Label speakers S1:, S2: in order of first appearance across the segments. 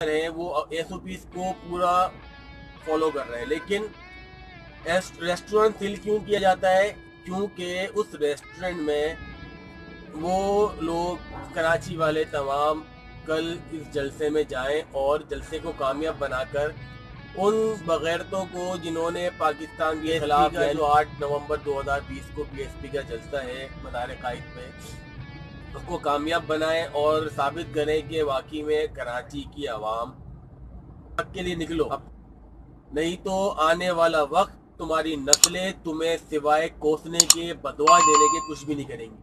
S1: है वो SOPs को पूरा फॉलो कर रहे हैं, लेकिन रेस्टोरेंट सील क्यों किया जाता है? क्योंकि उस रेस्टोरेंट में वो लोग कराची वाले तमाम कल इस जलसे में जाएं और जलसे को कामयाब बनाकर उन बगैरतों को जिन्होंने पाकिस्तान के खिलाफ जो 8 नवंबर 2020 को PSP का जलसा है मदार कायद पे, उसको कामयाब बनाएं और साबित करें कि वाकई में कराची की आवाम के लिए निकलो। अब नहीं तो आने वाला वक्त तुम्हारी नस्लें तुम्हें सिवाय कोसने के, बदुआ देने के कुछ भी नहीं करेंगी।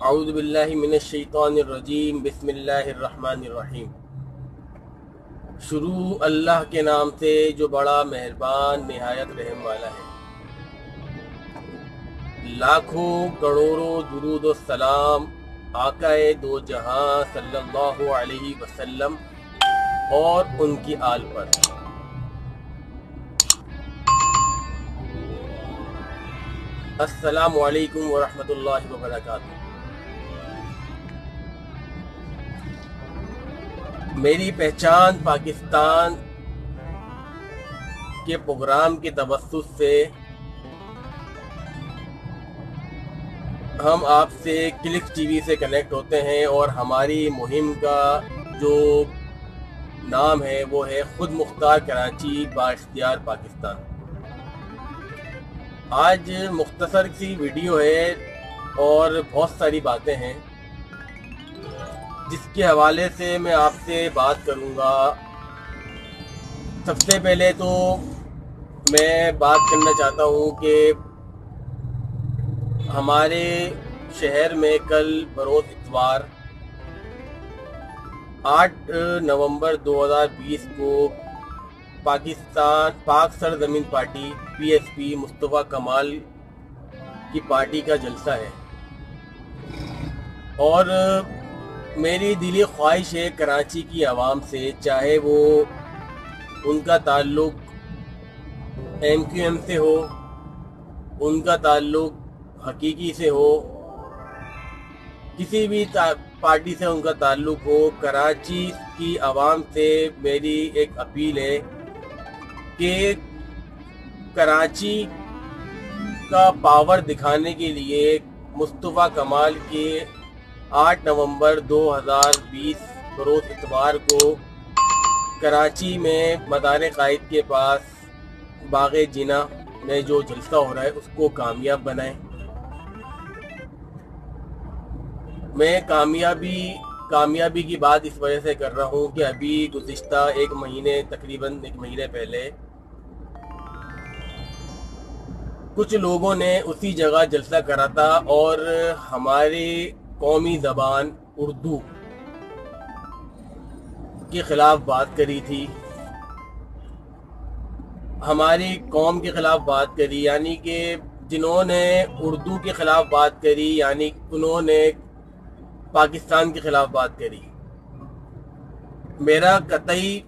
S1: औज़ु बिल्लाहि मिनश शैतानिर रजीम, बिस्मिल्लाहिर्रहमानिर्रहीम। शुरू अल्लाह के नाम से जो बड़ा मेहरबान निहायत रहम वाला है। लाखों करोड़ों दुरूद और सलाम आकाए दो जहां सल्लल्लाहु अलैहि वसल्लम और उनकी आल पर। अस्सलामु अलैकुम व रहमतुल्लाहि व बरकातुहू। मेरी पहचान पाकिस्तान के प्रोग्राम के तवस्सुस से हम आपसे क्लिक टीवी से कनेक्ट होते हैं और हमारी मुहिम का जो नाम है वो है खुद मुख्तार कराची बाइख्तियार पाकिस्तान। आज मुख्तसर सी वीडियो है और बहुत सारी बातें हैं जिसके हवाले से मैं आपसे बात करूंगा। सबसे पहले तो मैं बात करना चाहता हूं कि हमारे शहर में कल बरोज़ इतवार 8 नवंबर 2020 को पाकिस्तान पाक सरजमीन पार्टी PSP मुस्तफ़ा कमाल की पार्टी का जलसा है और मेरी दिली ख्वाहिश है कराची की आवाम से, चाहे वो उनका ताल्लुक MQM से हो, उनका ताल्लुक हकीकी से हो, किसी भी पार्टी से उनका ताल्लुक हो, कराची की आवाम से मेरी एक अपील है कि कराची का पावर दिखाने के लिए मुस्तफ़ा कमाल के 8 नवंबर 2020 बरोज़ इतवार को कराची में मदार कायद के पास बाग़े जिना में जो जलसा हो रहा है उसको कामयाब बनाएं। मैं कामयाबी की बात इस वजह से कर रहा हूँ कि अभी गुज़िश्ता तकरीबन एक महीने पहले कुछ लोगों ने उसी जगह जलसा करा था और हमारी कौमी ज़बान उर्दू के ख़िलाफ़ बात करी थी, हमारी कौम के ख़िलाफ़ बात करी, यानी कि जिन्होंने उर्दू के ख़िलाफ़ बात करी यानी उन्होंने पाकिस्तान के ख़िलाफ़ बात करी। मेरा कतई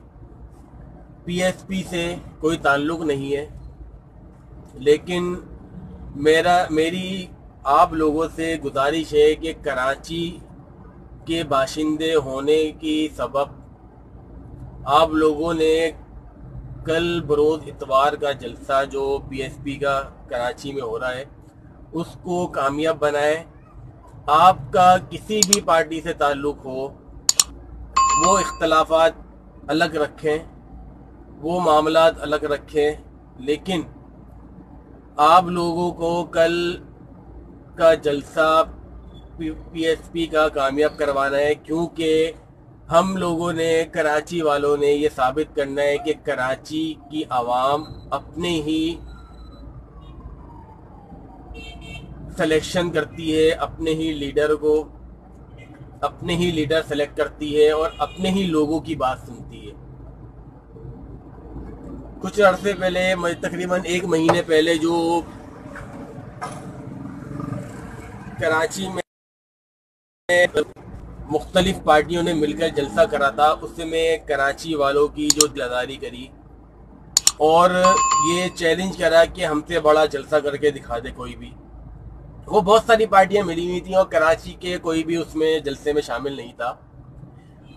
S1: PSP से कोई ताल्लुक़ नहीं है, लेकिन मेरी आप लोगों से गुजारिश है कि कराची के बाशिंदे होने की सबब आप लोगों ने कल बरोज़ इतवार का जलसा जो पीएसपी का कराची में हो रहा है उसको कामयाब बनाएं। आपका किसी भी पार्टी से ताल्लुक़ हो, वो इख्तलाफात अलग रखें, वो मामलात अलग रखें, लेकिन आप लोगों को कल का जलसा पीएसपी का कामयाब करवाना है, क्योंकि हम लोगों ने, कराची वालों ने ये साबित करना है कि कराची की आवाम अपने ही सिलेक्शन करती है, अपने ही लीडर को, अपने ही लीडर सेलेक्ट करती है और अपने ही लोगों की बात सुनती है। कुछ अरसे पहले, तकरीबन 1 महीने पहले, जो कराची में मुख्तलिफ पार्टियों ने मिलकर जलसा करा था, उसमें कराची वालों की जो दिलदारी करी और ये चैलेंज करा कि हमसे बड़ा जलसा करके दिखा दे कोई भी। वो बहुत सारी पार्टियां मिली हुई थी और कराची के कोई भी उसमें जलसे में शामिल नहीं था।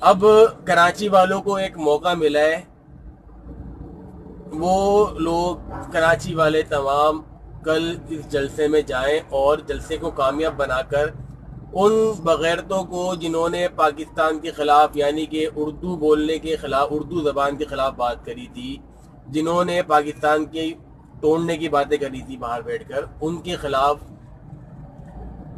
S1: अब कराची वालों को एक मौका मिला है, वो लोग, कराची वाले तमाम, कल इस जलसे में जाएं और जलसे को कामयाब बनाकर उन बगैरतों को जिन्होंने पाकिस्तान के ख़िलाफ़, यानी कि उर्दू बोलने के ख़िलाफ़, उर्दू ज़बान के ख़िलाफ़ बात करी थी, जिन्होंने पाकिस्तान के तोड़ने की बातें करी थी बाहर बैठकर, उनके ख़िलाफ़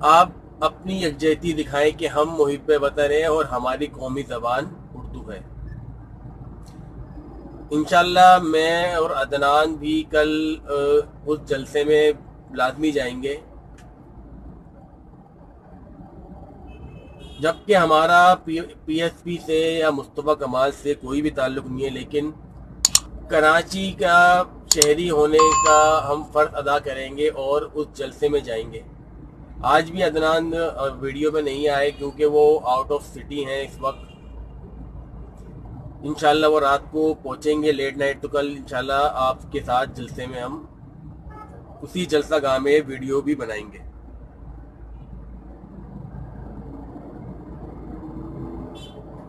S1: आप अपनी यकजहती दिखाएं कि हम मुहिब्बे वतन हैं और हमारी कौमी ज़बान उर्दू है। इंशाल्लाह मैं और अदनान भी कल उस जलसे में लाजमी जाएंगे, जबकि हमारा पीएसपी से या मुस्तफ़ा कमाल से कोई भी ताल्लुक़ नहीं है, लेकिन कराची का शहरी होने का हम फ़र्ज़ अदा करेंगे और उस जलसे में जाएंगे। आज भी अदनान वीडियो में नहीं आए क्योंकि वो आउट ऑफ सिटी हैं इस वक्त। इंशाल्लाह वो रात को पहुंचेंगे लेट नाइट, तो कल इंशाल्लाह आपके साथ जलसे में हम उसी जलसा गाह में वीडियो भी बनाएंगे।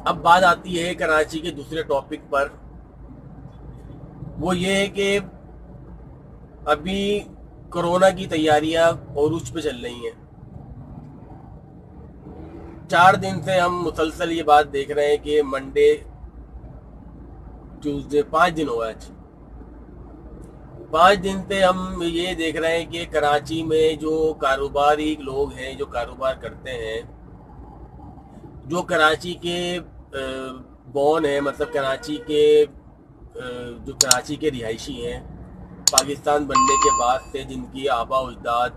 S1: अब बात आती है कराची के दूसरे टॉपिक पर, वो ये है कि अभी कोरोना की तैयारियां औरूज पे चल रही हैं। 4 दिन से हम मुसलसल ये बात देख रहे हैं कि मंडे, ट्यूसडे, 5 दिन हो गए, आज 5 दिन से हम ये देख रहे हैं कि कराची में जो कारोबारी लोग हैं, जो कारोबार करते हैं, जो कराची के बॉर्न हैं, मतलब कराची के जो कराची के रिहायशी हैं, पाकिस्तान बनने के बाद से जिनकी आबा उजदाद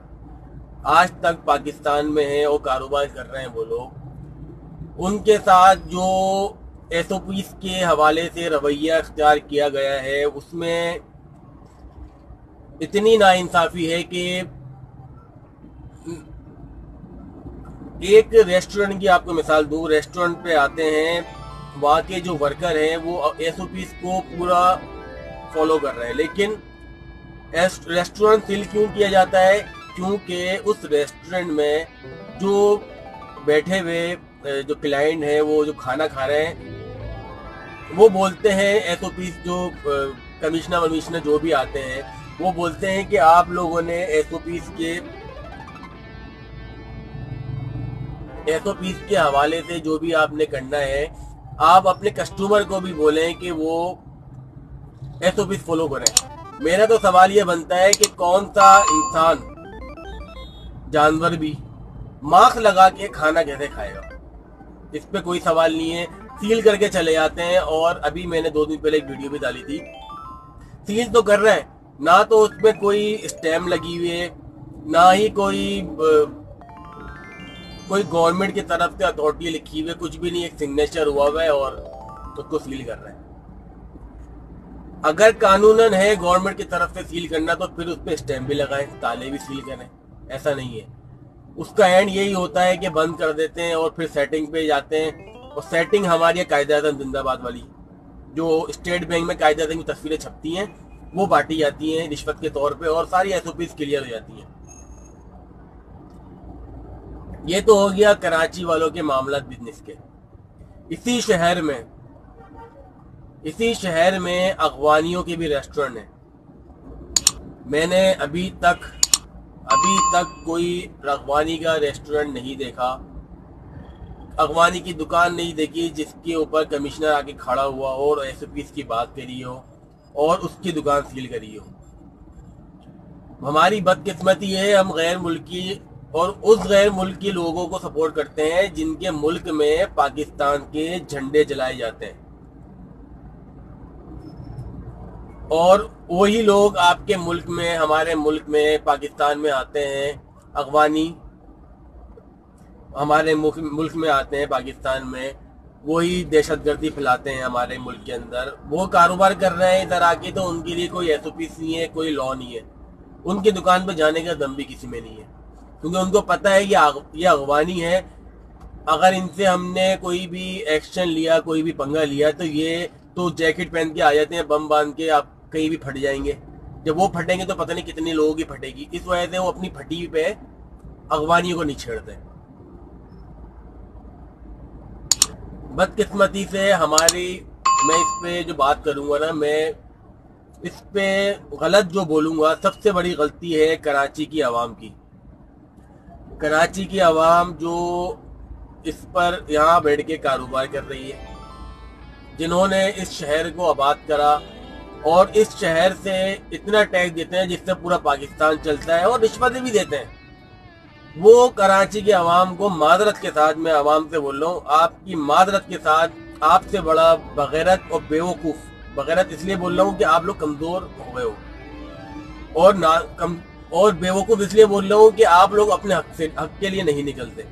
S1: आज तक पाकिस्तान में हैं और कारोबार कर रहे हैं वो लोग, उनके साथ जो SOPs के हवाले से रवैया अख्तियार किया गया है, उसमें इतनी नाइंसाफ़ी है कि एक रेस्टोरेंट की आपको मिसाल दूँ, रेस्टोरेंट पे आते हैं, वहाँ के जो वर्कर हैं वो SOPs को पूरा फॉलो कर रहे हैं, लेकिन रेस्टोरेंट सील क्यों किया जाता है? क्योंकि उस रेस्टोरेंट में जो बैठे हुए जो क्लाइंट हैं, वो जो खाना खा रहे हैं, वो बोलते हैं SOPs, जो कमिश्नर जो भी आते हैं, वो बोलते हैं कि आप लोगों ने SOPs के हवाले से जो भी आपने करना है, आप अपने कस्टमर को भी बोलें कि वो SOPs फॉलो करें। मेरा तो सवाल ये बनता है कि कौन सा इंसान, जानवर भी मास्क लगा के खाना कैसे खाएगा? इस पे कोई सवाल नहीं है, सील करके चले जाते हैं। और अभी मैंने 2 दिन पहले एक वीडियो भी डाली थी, सील तो कर रहे हैं, ना तो उसमें कोई स्टैम्प लगी हुई है, ना ही कोई गवर्नमेंट की तरफ से अथॉरिटी लिखी हुई है, कुछ भी नहीं, एक सिग्नेचर हुआ हुआ है और उसको सील कर रहे हैं। अगर कानूनन है गवर्नमेंट की तरफ से सील करना, तो फिर उस पर स्टैम्प भी लगाएं, ताले भी सील करें। ऐसा नहीं है, उसका एंड यही होता है कि बंद कर देते हैं और फिर सेटिंग पे जाते हैं। और सेटिंग हमारी कायदे-आज़म जिंदाबाद वाली, जो स्टेट बैंक में कायदे-आज़म की तस्वीरें छपती हैं, वो बांटी जाती हैं रिश्वत के तौर पे और सारी SOPs क्लियर हो जाती हैं। ये तो हो गया कराची वालों के मामला बिजनेस के। इसी शहर में अगवानियों के भी रेस्टोरेंट हैं। मैंने अभी तक कोई अगवानी का रेस्टोरेंट नहीं देखा, अगवानी की दुकान नहीं देखी जिसके ऊपर कमिश्नर आके खड़ा हुआ हो और SOPs की बात करी हो और उसकी दुकान सील करी हो। हमारी बदकिस्मती है, हम गैर मुल्की और उस गैर मुल्की लोगों को सपोर्ट करते हैं जिनके मुल्क में पाकिस्तान के झंडे जलाए जाते हैं, और वही लोग आपके मुल्क में, हमारे मुल्क में, पाकिस्तान में आते हैं। अगवानी हमारे मुल्क में आते हैं, पाकिस्तान में, वही दहशतगर्दी फैलाते हैं हमारे मुल्क के अंदर। वो कारोबार कर रहे हैं इधर आके, तो उनके लिए कोई SOPs नहीं है, कोई लॉ नहीं है। उनकी दुकान पर जाने का दम भी किसी में नहीं है, क्योंकि उनको पता है ये अगवानी है। अगर इनसे हमने कोई भी एक्शन लिया, कोई भी पंगा लिया, तो ये तो जैकेट पहन के आ जाते हैं, बम बांध के, आप कहीं भी फट जाएंगे। जब वो फटेंगे तो पता नहीं कितने लोगों की फटेगी। इस वजह से वो अपनी फटी पे अगवानियों को नहीं छेड़ते। बदकिस्मती से मैं इस पे जो बात करूंगा ना, मैं इस पे गलत जो बोलूंगा, सबसे बड़ी गलती है कराची की आवाम की। कराची की आवाम जो इस पर यहाँ बैठ के कारोबार कर रही है, जिन्होंने इस शहर को आबाद करा और इस शहर से इतना टैक्स देते हैं जिससे पूरा पाकिस्तान चलता है, और रिश्वतें भी देते हैं। वो कराची की आवाम को माजरत के साथ, मैं आवाम से बोल रहा हूँ, आपकी माजरत के साथ, आपसे बड़ा बगैरत और बेवकूफ़, बगैरत इसलिए बोल रहा हूँ कि आप लोग कमज़ोर हो गए हो, और बेवकूफ़ इसलिए बोल रहा हूँ कि आप लोग अपने हक के लिए नहीं निकलते।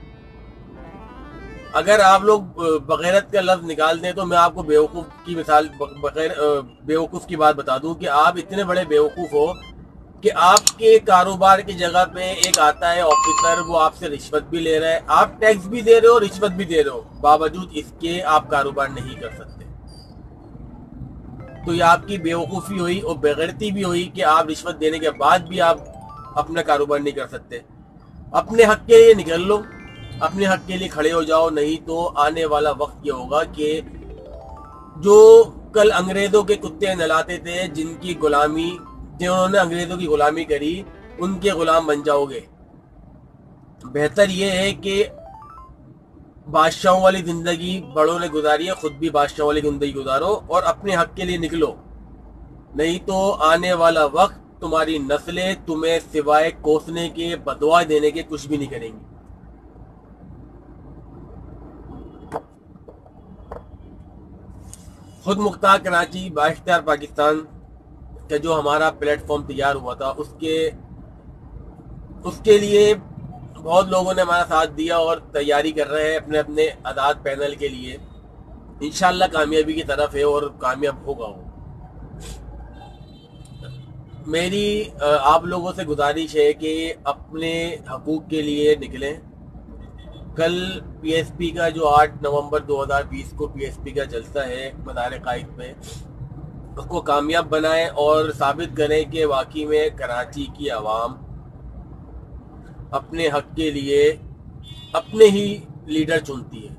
S1: अगर आप लोग बगैरत का लफ्ज़ निकाल दें तो मैं आपको बेवकूफ़ की मिसाल, बेवकूफ़ की बात बता दूं कि आप इतने बड़े बेवकूफ़ हो कि आपके कारोबार की जगह पे एक आता है ऑफिसर, वो आपसे रिश्वत भी ले रहा है, आप टैक्स भी दे रहे हो, रिश्वत भी दे रहे हो, बावजूद इसके आप कारोबार नहीं कर सकते। तो ये आपकी बेवकूफ़ी हुई और बेगैरती भी हुई कि आप रिश्वत देने के बाद भी आप अपना कारोबार नहीं कर सकते। अपने हक के लिए निकल लो, अपने हक के लिए खड़े हो जाओ, नहीं तो आने वाला वक्त ये होगा कि जो कल अंग्रेजों के कुत्ते नहलाते थे, जिन्होंने अंग्रेजों की गुलामी करी, उनके गुलाम बन जाओगे। बेहतर ये है कि बादशाहों वाली जिंदगी बड़ों ने गुजारी है, खुद भी बादशाहों वाली जिंदगी गुजारो और अपने हक के लिए निकलो, नहीं तो आने वाला वक्त तुम्हारी नस्लें तुम्हें सिवाय कोसने के, बदुआ देने के कुछ भी नहीं करेंगी। खुद मुख्तार कराची बाइख्तियार पाकिस्तान का जो हमारा प्लेटफॉर्म तैयार हुआ था, उसके लिए बहुत लोगों ने हमारा साथ दिया और तैयारी कर रहे हैं अपने अपने आज़ाद पैनल के लिए। इंशाल्लाह कामयाबी की तरफ है और कामयाब होगा वो। मेरी आप लोगों से गुजारिश है कि अपने हकूक़ के लिए निकलें। कल PSP का जो 8 नवंबर 2020 को PSP का जलसा है मदार कायद पे, उसको कामयाब बनाएं और साबित करें कि वाकई में कराची की आवाम अपने हक के लिए अपने ही लीडर चुनती है।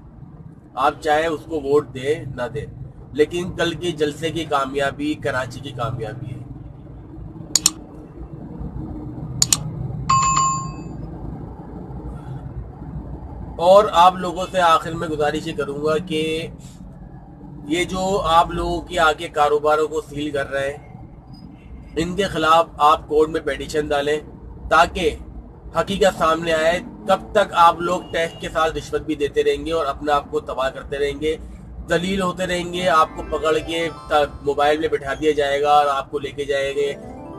S1: आप चाहे उसको वोट दें ना दें, लेकिन कल के जलसे की कामयाबी कराची की कामयाबी है। और आप लोगों से आखिर में गुजारिश करूंगा कि ये जो आप लोगों की आगे कारोबारों को सील कर रहे हैं, इनके खिलाफ आप कोर्ट में पेटिशन डालें ताकि हकीकत सामने आए। कब तक आप लोग टैक्स के साथ रिश्वत भी देते रहेंगे और अपने आप को तबाह करते रहेंगे, दलील होते रहेंगे, आपको पकड़ के मोबाइल में बिठा दिया जाएगा और आपको लेके जाएंगे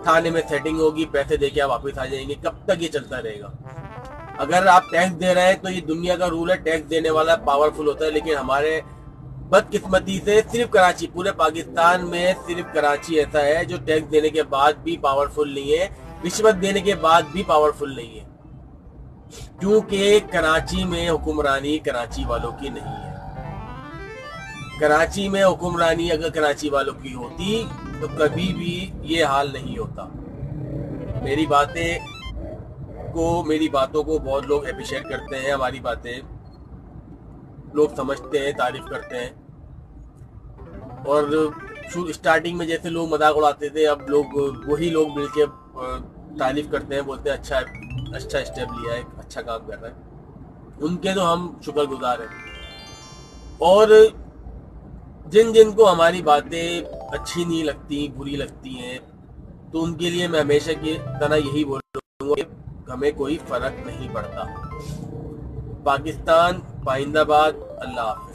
S1: थाने में, सेटिंग होगी, पैसे देके आप वापस आ जाएंगे। कब तक ये चलता रहेगा? अगर आप टैक्स दे रहे हैं तो ये दुनिया का रूल है, टैक्स देने वाला पावरफुल होता है, लेकिन हमारे बदकिस्मती से सिर्फ कराची, पूरे पाकिस्तान में सिर्फ कराची ऐसा है जो टैक्स देने के बाद भी पावरफुल नहीं है, रिश्वत देने के बाद भी पावरफुल नहीं है, क्योंकि कराची में हुक्मरानी कराची वालों की नहीं है। कराची में हुक्मरानी अगर कराची वालों की होती तो कभी भी ये हाल नहीं होता। मेरी बातें को, मेरी बातों को बहुत लोग अप्रिशिएट करते हैं, हमारी बातें लोग समझते हैं, तारीफ करते हैं। और स्टार्टिंग में जैसे लोग मजाक उड़ाते थे, अब लोग वही लोग मिलके तारीफ करते हैं, बोलते हैं अच्छा स्टेप लिया है, अच्छा काम कर रहा है। उनके तो हम शुक्रगुजार हैं। और जिन जिन को हमारी बातें अच्छी नहीं लगती, बुरी लगती हैं, तो उनके लिए मैं हमेशा की तरह यही बोलूँगा कि हमें कोई फर्क नहीं पड़ता। पाकिस्तान, पाइंदाबाद, अल्लाह हाफ़िज़।